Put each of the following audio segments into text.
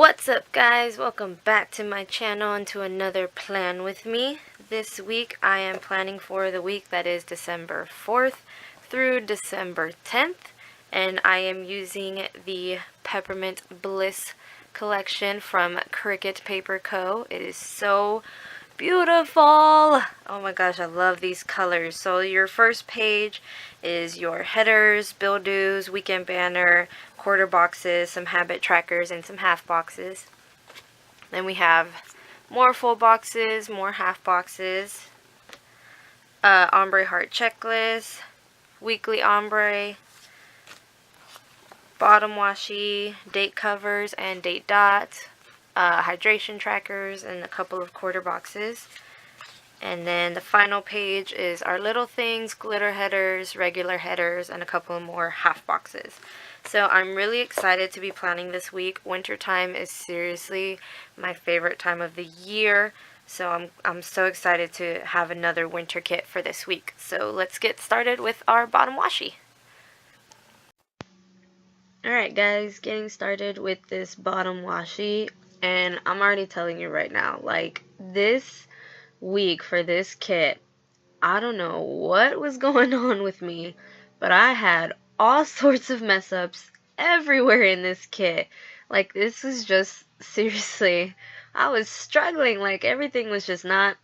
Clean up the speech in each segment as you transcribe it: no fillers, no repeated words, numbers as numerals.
What's up, guys? Welcome back to my channel and to another plan with me. This week I am planning for the week that is December 4th through December 10th, and I am using the Peppermint Bliss collection from CricketPaperCo. It is so beautiful. Oh my gosh, I love these colors. So your first page is your headers, bill dues, weekend banner, quarter boxes, some habit trackers, and some half boxes. Then we have more full boxes, more half boxes, ombre heart checklist, weekly ombre, bottom washi, date covers and date dots, hydration trackers, and a couple of quarter boxes. And then the final page is our little things, glitter headers, regular headers, and a couple more half boxes. So I'm really excited to be planning this week. Wintertime is seriously my favorite time of the year. So I'm so excited to have another winter kit for this week. So let's get started with our bottom washi. Alright guys, getting started with this bottom washi. And I'm already telling you right now, like this week for this kit, I don't know what was going on with me, but I had all sorts of mess ups everywhere in this kit. Like, this was just, seriously, I was struggling. Like, everything was just not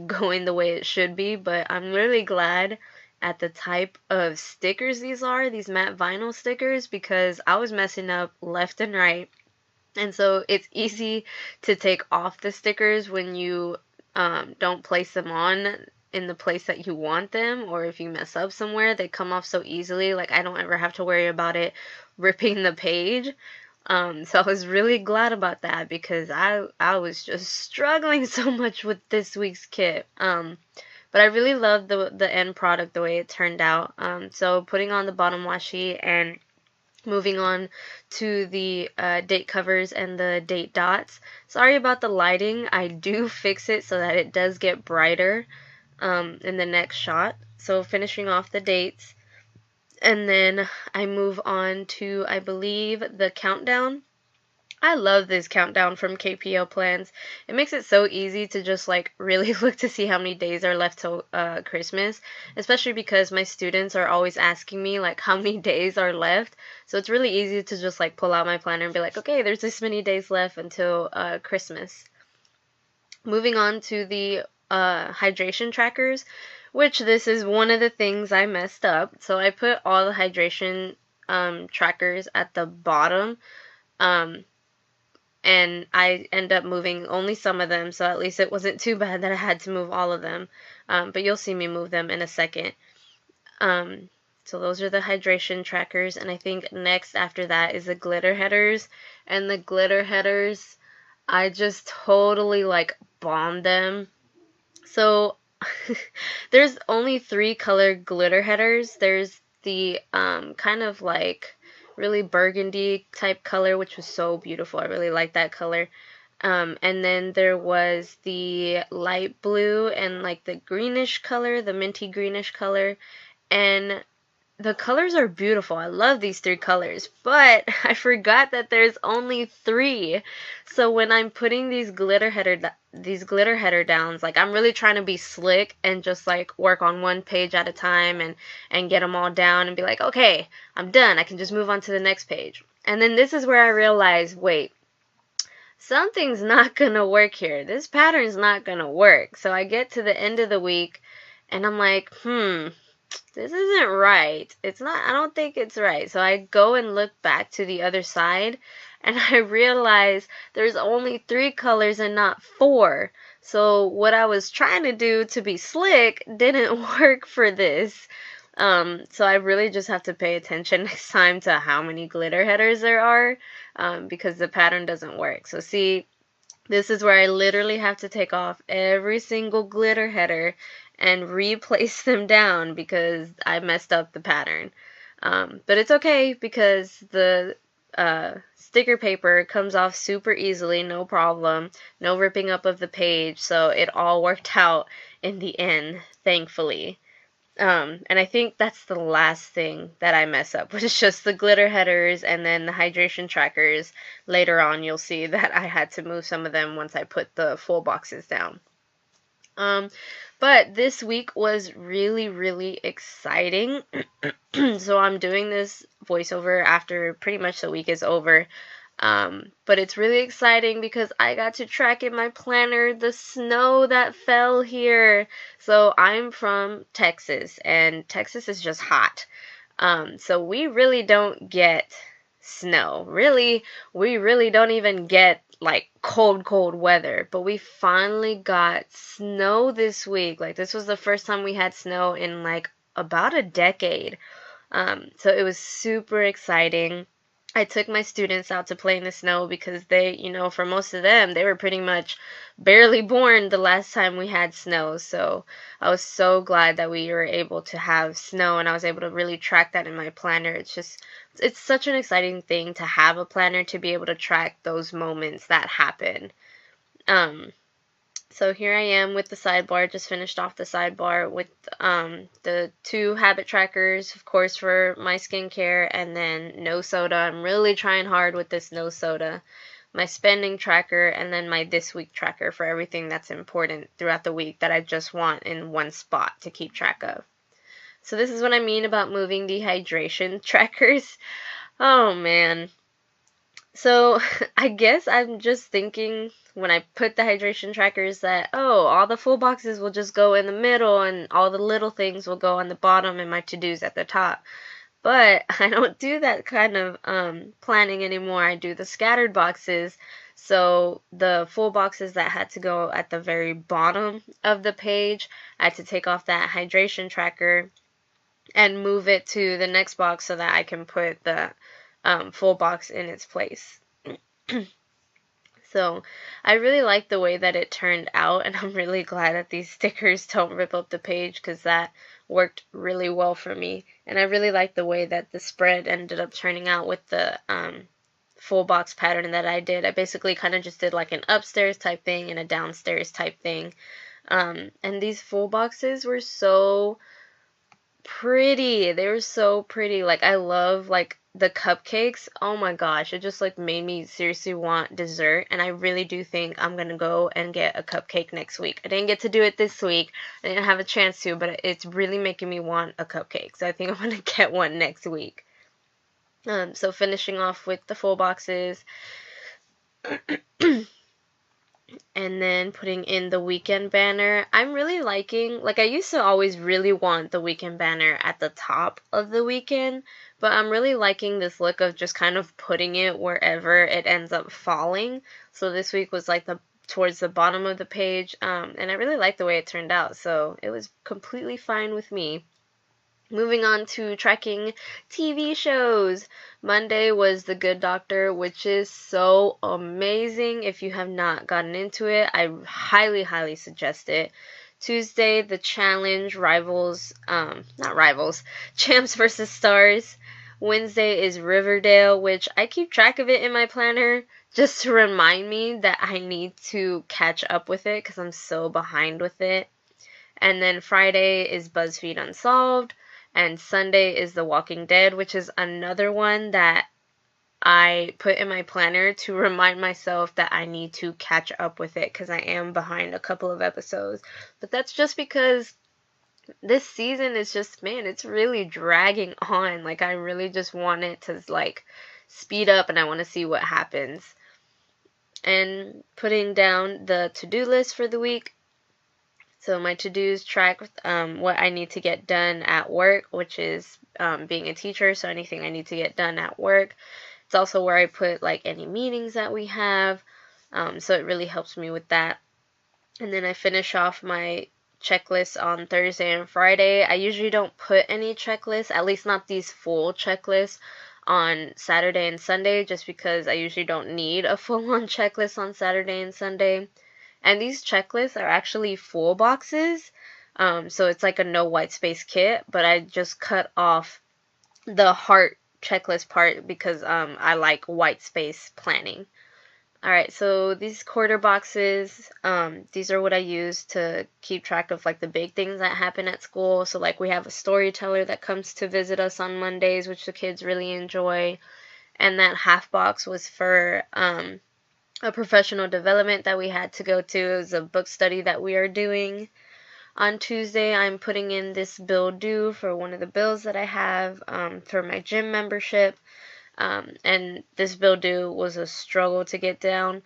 going the way it should be, but I'm really glad at the type of stickers these are, these matte vinyl stickers, because I was messing up left and right. And so it's easy to take off the stickers when you don't place them on in the place that you want them, or if you mess up somewhere, they come off so easily. Like, I don't ever have to worry about it ripping the page. So I was really glad about that, because I was just struggling so much with this week's kit. But I really love the end product, the way it turned out. So putting on the bottom washi and moving on to the date covers and the date dots. Sorry about the lighting. I do fix it so that it does get brighter in the next shot. So finishing off the dates, and then I move on to, I believe, the countdown. I love this countdown from KPL Plans. It makes it so easy to just like really look to see how many days are left till Christmas, especially because my students are always asking me like how many days are left. So it's really easy to just like pull out my planner and be like, okay, there's this many days left until Christmas. Moving on to the hydration trackers, which this is one of the things I messed up. So I put all the hydration trackers at the bottom. And I end up moving only some of them, so at least it wasn't too bad that I had to move all of them. But you'll see me move them in a second. So those are the hydration trackers, and I think next after that is the glitter headers. And the glitter headers, I just totally like bombed them. So there's only 3 color glitter headers. There's the kind of like really burgundy type color, which was so beautiful. I really like that color. And then there was the light blue and like the greenish color, the minty greenish color. And the colors are beautiful. I love these 3 colors, but I forgot that there's only 3. So when I'm putting these glitter header downs, like I'm really trying to be slick and just like work on one page at a time and get them all down and be like, okay, I'm done. I can just move on to the next page. And then this is where I realized, wait, something's not gonna work here. This pattern's not gonna work. So I get to the end of the week and I'm like, this isn't right. It's not, I don't think it's right. So I go and look back to the other side and I realize there's only 3 colors and not 4. So what I was trying to do to be slick didn't work for this. So I really just have to pay attention next time to how many glitter headers there are, because the pattern doesn't work. So see, this is where I literally have to take off every single glitter header and replace them down because I messed up the pattern. But it's okay because the sticker paper comes off super easily, no problem, no ripping up of the page, so it all worked out in the end, thankfully. And I think that's the last thing that I mess up, which is just the glitter headers and then the hydration trackers. Later on, you'll see that I had to move some of them once I put the full boxes down. But this week was really, really exciting. So I'm doing this voiceover after pretty much the week is over. But it's really exciting because I got to track in my planner the snow that fell here. So I'm from Texas, and Texas is just hot. So we really don't get snow. Really, we really don't even get like cold weather. But we finally got snow this week. Like, this was the first time we had snow in like about a decade. So it was super exciting. I took my students out to play in the snow because they, for most of them, they were pretty much barely born the last time we had snow. So I was so glad that we were able to have snow, and I was able to really track that in my planner. It's such an exciting thing to have a planner to be able to track those moments that happen. So here I am with the sidebar, just finished off the sidebar with the 2 habit trackers, of course, for my skincare, and then no soda. I'm really trying hard with this no soda. My spending tracker, and then my this week tracker for everything that's important throughout the week that I just want in one spot to keep track of. So this is what I mean about moving the hydration trackers. Oh man. So I guess I'm just thinking when I put the hydration trackers that, oh, all the full boxes will just go in the middle and all the little things will go on the bottom and my to-dos at the top. But I don't do that kind of planning anymore. I do the scattered boxes. So the full boxes that had to go at the very bottom of the page, I had to take off that hydration tracker and move it to the next box so that I can put the full box in its place. So I really like the way that it turned out, and I'm really glad that these stickers don't rip up the page because that worked really well for me. And I really like the way that the spread ended up turning out with the full box pattern that I did. I basically kind of just did like an upstairs type thing and a downstairs type thing. And these full boxes were so pretty. They were so pretty. Like, I love like the cupcakes. Oh my gosh, it just like made me seriously want dessert, and I really do think I'm gonna go and get a cupcake next week. I didn't get to do it this week. I didn't have a chance to, but it's really making me want a cupcake. So I think I'm gonna get one next week. So finishing off with the full boxes. And then putting in the weekend banner. I'm really liking, like, I used to always really want the weekend banner at the top of the weekend, but I'm really liking this look of just kind of putting it wherever it ends up falling. So this week was like towards the bottom of the page, and I really like the way it turned out, so it was completely fine with me. Moving on to tracking TV shows. Monday was The Good Doctor, which is so amazing. If you have not gotten into it, I highly, highly suggest it. Tuesday, The Challenge, Champs versus Stars. Wednesday is Riverdale, which I keep track of it in my planner just to remind me that I need to catch up with it because I'm so behind with it. And then Friday is BuzzFeed Unsolved. And Sunday is The Walking Dead, which is another one that I put in my planner to remind myself that I need to catch up with it because I am behind a couple of episodes. But that's just because this season is just, man, it's really dragging on. Like, I really just want it to, like, speed up, and I want to see what happens. And putting down the to-do list for the week. So my to-dos track what I need to get done at work, which is being a teacher, so anything I need to get done at work. It's also where I put like any meetings that we have, so it really helps me with that. And then I finish off my checklist on Thursday and Friday. I usually don't put any checklists, at least not these full checklists, on Saturday and Sunday, just because I usually don't need a full-on checklist on Saturday and Sunday. And these checklists are actually full boxes, so it's like a no white space kit, but I just cut off the heart checklist part because I like white space planning. Alright, so these quarter boxes, these are what I use to keep track of like the big things that happen at school. So like we have a storyteller that comes to visit us on Mondays, which the kids really enjoy. And that half box was for a professional development that we had to go to. It was a book study that we are doing. On Tuesday, I'm putting in this bill due for one of the bills that I have for my gym membership. And this bill due was a struggle to get down.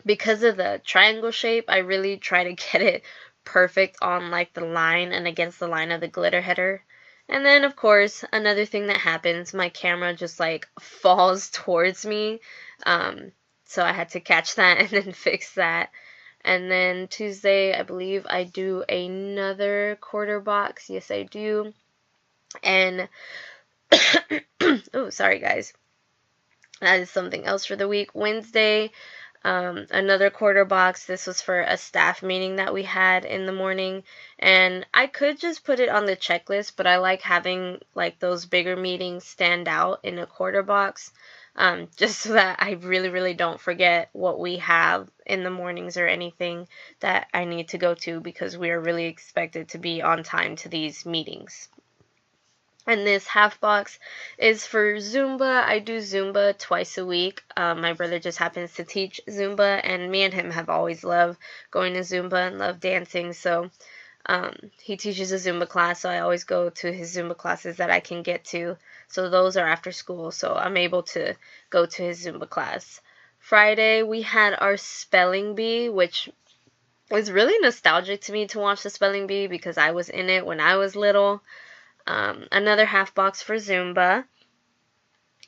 Because of the triangle shape, I really try to get it perfect on like the line and against the line of the glitter header. And then of course, another thing that happens, my camera just like falls towards me. So I had to catch that and then fix that. And then Tuesday, I believe I do another quarter box. Yes, I do. And oh, sorry guys. That is something else for the week. Wednesday, another quarter box. This was for a staff meeting that we had in the morning. And I could just put it on the checklist, but I like having like those bigger meetings stand out in a quarter box. Just so that I really don't forget what we have in the mornings or anything that I need to go to, because we are really expected to be on time to these meetings. And this half box is for Zumba. I do Zumba twice a week. My brother just happens to teach Zumba, and me and him have always loved going to Zumba and love dancing. So he teaches a Zumba class, so I always go to his Zumba classes that I can get to. So those are after school, so I'm able to go to his Zumba class. Friday, we had our spelling bee, which was really nostalgic to me to watch the spelling bee because I was in it when I was little. Another half box for Zumba.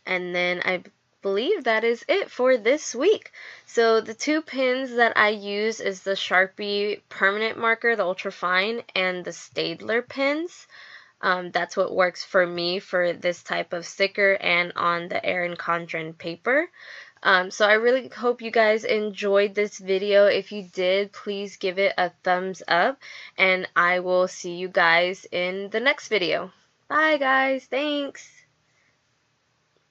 And then I believe that is it for this week. So the two pins that I use is the Sharpie permanent marker, the ultra fine, and the Staedtler pins. That's what works for me for this type of sticker and on the Erin Condren paper. So I really hope you guys enjoyed this video. If you did, please give it a thumbs up, and I will see you guys in the next video. Bye guys, thanks!